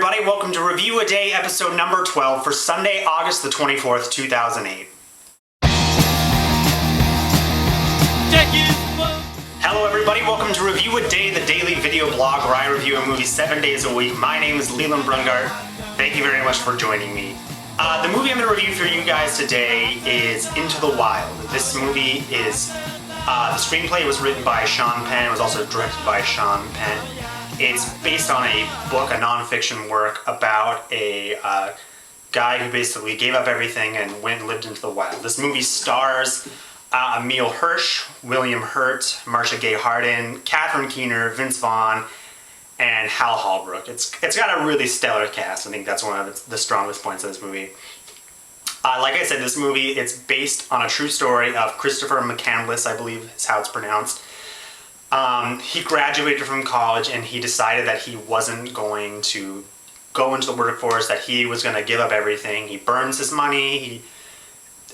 everybody. Welcome to Review a Day, episode number 12 for Sunday, August the 24th, 2008. Hello everybody, welcome to Review a Day, the daily video blog where I review a movie 7 days a week. My name is Leland Brungart. Thank you very much for joining me. The movie I'm going to review for you guys today is Into the Wild. This movie is, the screenplay was written by Sean Penn. It was also directed by Sean Penn. It's based on a book, a non-fiction work about a guy who basically gave up everything and went and lived into the wild. This movie stars Emile Hirsch, William Hurt, Marcia Gay Harden, Catherine Keener, Vince Vaughn, and Hal Holbrook. It's got a really stellar cast. I think that's one of the strongest points of this movie. Like I said, this movie, it's based on a true story of Christopher McCandless, I believe is how it's pronounced. He graduated from college and he decided that he wasn't going to go into the workforce, that he was going to give up everything. He burns his money,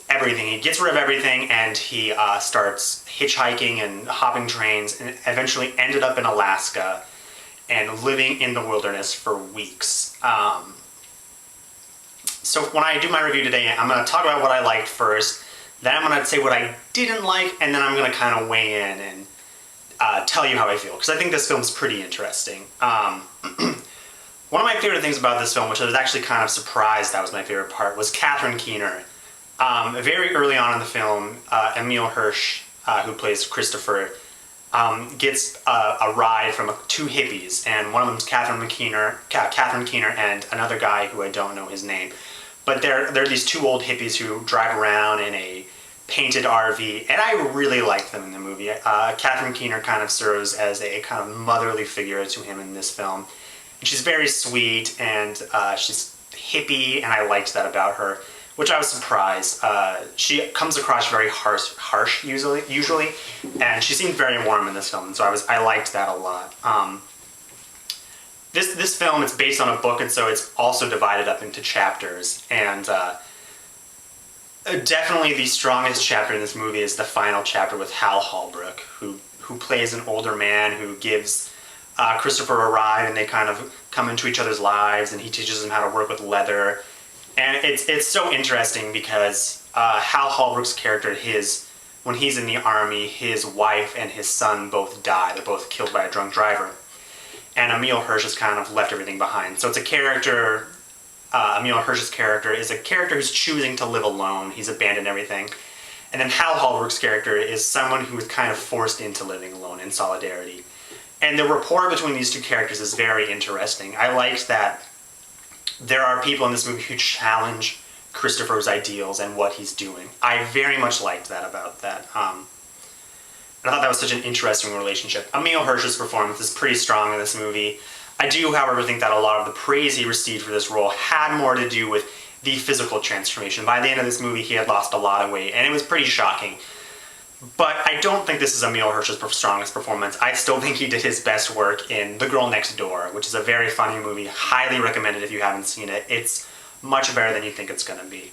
everything. He gets rid of everything and he starts hitchhiking and hopping trains and eventually ended up in Alaska and living in the wilderness for weeks. So when I do my review today, I'm going to talk about what I liked first, then I'm going to say what I didn't like, and then I'm going to kind of weigh in and tell you how I feel, because I think this film's pretty interesting. One of my favorite things about this film, which I was actually kind of surprised that was my favorite part, was Catherine Keener. Very early on in the film, Emile Hirsch, who plays Christopher, gets a ride from two hippies, and one of them is Catherine Keener and another guy who I don't know his name. But they're these two old hippies who drive around in a painted RV, and I really liked them in the movie. Catherine Keener kind of serves as a kind of motherly figure to him in this film. And she's very sweet, and she's hippie, and I liked that about her, which I was surprised. She comes across very harsh usually, and she seemed very warm in this film, and so I liked that a lot. This film, it's based on a book, and so it's also divided up into chapters, and definitely the strongest chapter in this movie is the final chapter with Hal Holbrook, who plays an older man who gives Christopher a ride, and they kind of come into each other's lives, and he teaches him how to work with leather. And it's so interesting because Hal Holbrook's character, when he's in the army, his wife and his son both die. They're both killed by a drunk driver. And Emile Hirsch has kind of left everything behind. So it's a character... Emile Hirsch's character is a character who's choosing to live alone. He's abandoned everything. And then Hal Holbrook's character is someone who is kind of forced into living alone in solidarity. And the rapport between these two characters is very interesting. I liked that there are people in this movie who challenge Christopher's ideals and what he's doing. I very much liked that about that. I thought that was such an interesting relationship. Emile Hirsch's performance is pretty strong in this movie. I do, however, think that a lot of the praise he received for this role had more to do with the physical transformation. By the end of this movie, he had lost a lot of weight, and it was pretty shocking. But I don't think this is Emile Hirsch's strongest performance. I still think he did his best work in The Girl Next Door, which is a very funny movie. Highly recommended if you haven't seen it. It's much better than you think it's going to be.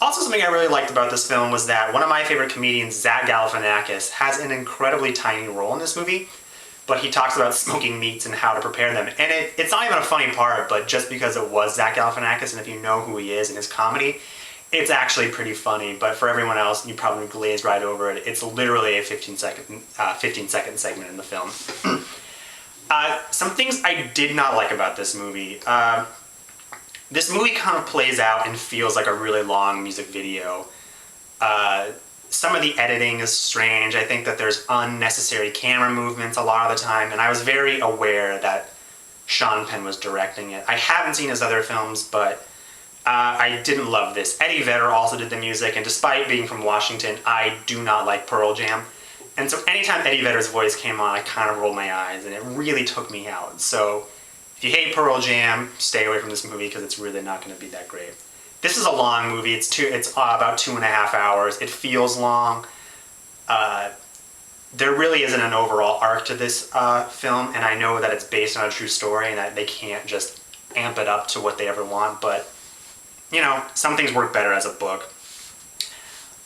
Also, something I really liked about this film was that one of my favorite comedians, Zach Galifianakis, has an incredibly tiny role in this movie. But he talks about smoking meats and how to prepare them. And it's not even a funny part, but just because it was Zach Galifianakis, and if you know who he is in his comedy, it's actually pretty funny. But for everyone else, you probably glaze right over it. It's literally a 15-second segment in the film. Some things I did not like about this movie. This movie kind of plays out and feels like a really long music video. Some of the editing is strange. I think that there's unnecessary camera movements a lot of the time, and I was very aware that Sean Penn was directing it. I haven't seen his other films, but I didn't love this. Eddie Vedder also did the music, and despite being from Washington, I do not like Pearl Jam. And so anytime Eddie Vedder's voice came on, I kind of rolled my eyes, and it really took me out. So if you hate Pearl Jam, stay away from this movie because it's really not going to be that great. This is a long movie. It's about 2.5 hours. It feels long. There really isn't an overall arc to this film, and I know that it's based on a true story and that they can't just amp it up to what they ever want, but, you know, some things work better as a book.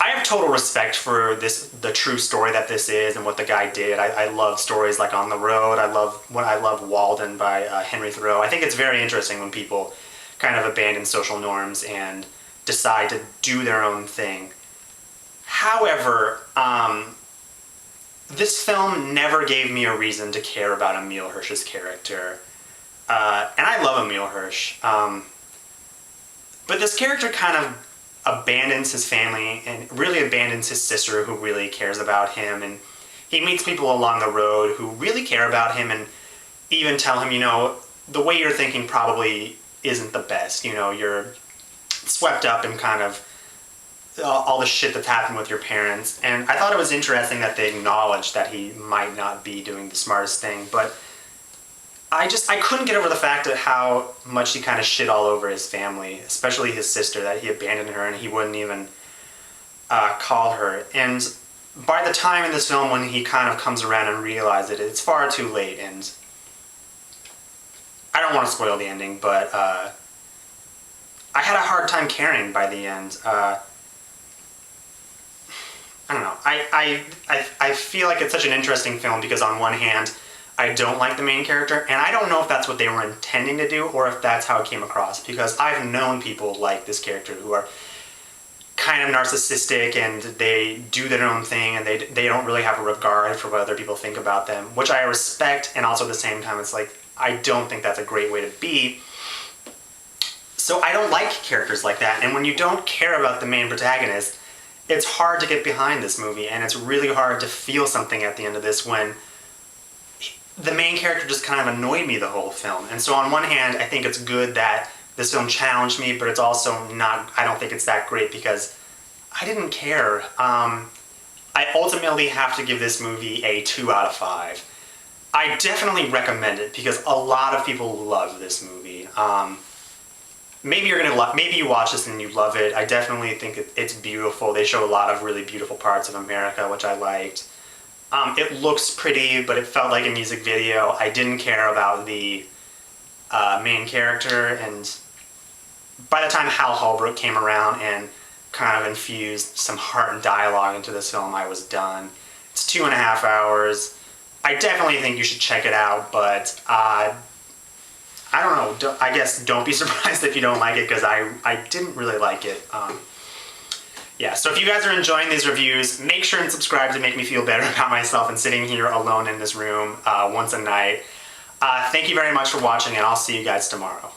I have total respect for the true story that this is and what the guy did. I love stories like On the Road. I love Walden by Henry Thoreau. I think it's very interesting when people kind of abandon social norms and decide to do their own thing. However, this film never gave me a reason to care about Emile Hirsch's character. And I love Emile Hirsch. But this character kind of abandons his family and really abandons his sister, who really cares about him. And he meets people along the road who really care about him and even tell him, the way you're thinking probably isn't the best. You're swept up in kind of all the shit that's happened with your parents. And I thought it was interesting that they acknowledged that he might not be doing the smartest thing, but I couldn't get over the fact of how much he kind of shit all over his family, especially his sister, that he abandoned her and he wouldn't even call her. And by the time in this film when he kind of comes around and realizes it, it's far too late. And I don't want to spoil the ending, but I had a hard time caring by the end. I don't know. I feel like it's such an interesting film because on one hand, I don't like the main character, and I don't know if that's what they were intending to do or if that's how it came across, because I've known people like this character who are kind of narcissistic and they do their own thing and they don't really have a regard for what other people think about them, which I respect, and also at the same time it's like, I don't think that's a great way to be. So I don't like characters like that, and when you don't care about the main protagonist, it's hard to get behind this movie, and it's really hard to feel something at the end of this when the main character just kind of annoyed me the whole film. And so on one hand, I think it's good that this film challenged me, but it's also not, I don't think it's that great because I didn't care. I ultimately have to give this movie a 2 out of 5. I definitely recommend it because a lot of people love this movie. Maybe you watch this and you love it. I definitely think it's beautiful. They show a lot of really beautiful parts of America, which I liked. It looks pretty, but it felt like a music video. I didn't care about the main character, and by the time Hal Holbrook came around and kind of infused some heart and dialogue into this film, I was done. It's 2.5 hours. I definitely think you should check it out, but I don't know. I guess don't be surprised if you don't like it, because I didn't really like it. Yeah, so if you guys are enjoying these reviews, make sure and subscribe to make me feel better about myself and sitting here alone in this room once a night. Thank you very much for watching, and I'll see you guys tomorrow.